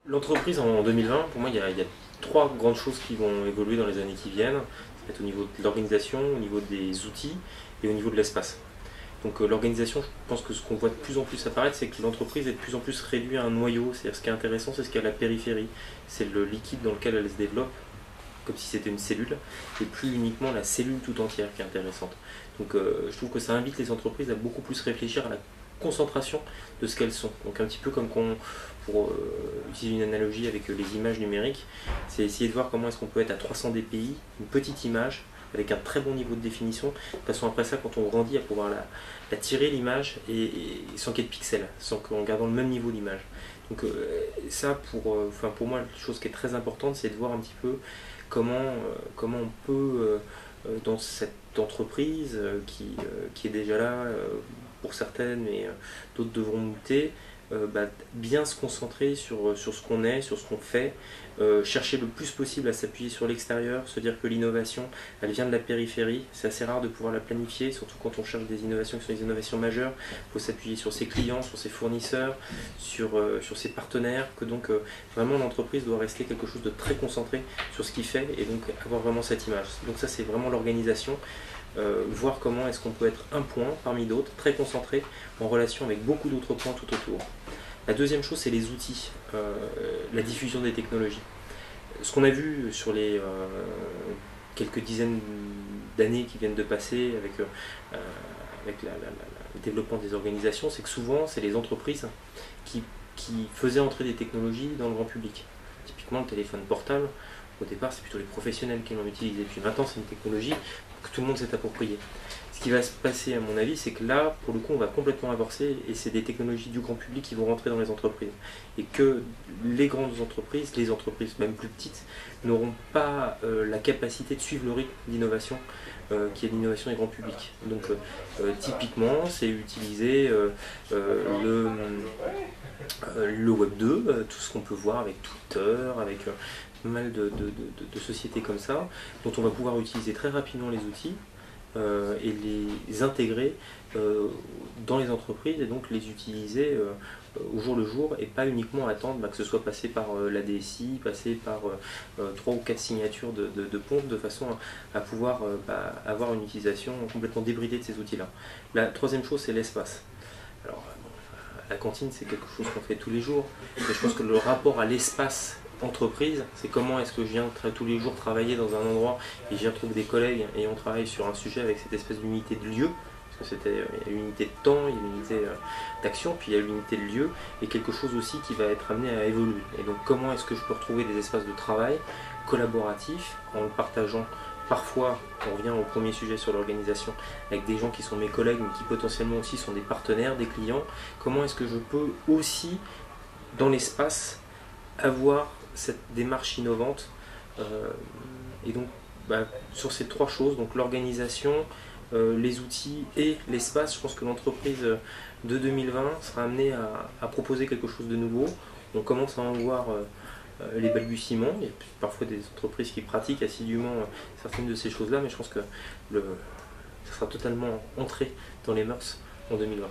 L'entreprise en 2020, pour moi, il y a trois grandes choses qui vont évoluer dans les années qui viennent. Ça va être au niveau de l'organisation, au niveau des outils et au niveau de l'espace. Donc l'organisation, je pense que ce qu'on voit de plus en plus apparaître, c'est que l'entreprise est de plus en plus réduite à un noyau. C'est-à-dire ce qui est intéressant, c'est ce qu'il y a à la périphérie. C'est le liquide dans lequel elle se développe, comme si c'était une cellule, et plus uniquement la cellule tout entière qui est intéressante. Donc je trouve que ça invite les entreprises à beaucoup plus réfléchir à la concentration de ce qu'elles sont. Donc un petit peu comme pour utiliser une analogie avec les images numériques, c'est essayer de voir comment est-ce qu'on peut être à 300 dpi, une petite image, avec un très bon niveau de définition, de façon après ça, quand on grandit, à pouvoir la tirer l'image et sans qu'il y ait de pixels, sans qu'en gardant le même niveau d'image. Donc ça, pour moi, la chose qui est très importante, c'est de voir un petit peu comment on peut, dans cette entreprise qui est déjà là pour certaines, mais d'autres devront muter, bien se concentrer sur ce qu'on est, sur ce qu'on fait, chercher le plus possible à s'appuyer sur l'extérieur, se dire que l'innovation, elle vient de la périphérie. C'est assez rare de pouvoir la planifier, surtout quand on cherche des innovations qui sont des innovations majeures. Il faut s'appuyer sur ses clients, sur ses fournisseurs, sur ses partenaires, que donc vraiment l'entreprise doit rester quelque chose de très concentré sur ce qu'il fait et donc avoir vraiment cette image. Donc ça, c'est vraiment l'organisation. Voir comment est-ce qu'on peut être un point parmi d'autres, très concentré, en relation avec beaucoup d'autres points tout autour. La deuxième chose, c'est les outils, la diffusion des technologies. Ce qu'on a vu sur les quelques dizaines d'années qui viennent de passer avec le développement des organisations, c'est que souvent, c'est les entreprises qui faisaient entrer des technologies dans le grand public. Typiquement, le téléphone portable, au départ, c'est plutôt les professionnels qui l'ont utilisé. Puis maintenant, c'est une technologie que tout le monde s'est appropriée. Ce qui va se passer, à mon avis, c'est que là, pour le coup, on va complètement avancer et c'est des technologies du grand public qui vont rentrer dans les entreprises. Et que les grandes entreprises, les entreprises même plus petites, n'auront pas la capacité de suivre le rythme d'innovation qui est l'innovation des grands publics. Donc, typiquement, c'est utiliser le Web 2, tout ce qu'on peut voir avec Twitter, avec pas mal de sociétés comme ça, dont on va pouvoir utiliser très rapidement les outils et les intégrer dans les entreprises et donc les utiliser au jour le jour et pas uniquement attendre que ce soit passé par la DSI, passé par 3 ou 4 signatures de pompe de façon à pouvoir avoir une utilisation complètement débridée de ces outils-là. La troisième chose, c'est l'espace. Alors, la cantine, c'est quelque chose qu'on fait tous les jours, mais je pense que le rapport à l'espace entreprise, c'est comment est-ce que je viens tous les jours travailler dans un endroit et j'y retrouve des collègues et on travaille sur un sujet avec cette espèce d'unité de lieu, parce que il y a l'unité de temps, il y a l'unité d'action, puis il y a l'unité de lieu et quelque chose aussi qui va être amené à évoluer. Et donc comment est-ce que je peux retrouver des espaces de travail collaboratifs en le partageant. Parfois, on revient au premier sujet sur l'organisation, avec des gens qui sont mes collègues, mais qui potentiellement aussi sont des partenaires, des clients. Comment est-ce que je peux aussi, dans l'espace, avoir cette démarche innovante et donc sur ces trois choses, donc l'organisation, les outils et l'espace, je pense que l'entreprise de 2020 sera amenée à proposer quelque chose de nouveau. On commence à en voir les balbutiements. Il y a parfois des entreprises qui pratiquent assidûment certaines de ces choses-là, mais je pense que ça sera totalement entré dans les mœurs en 2020.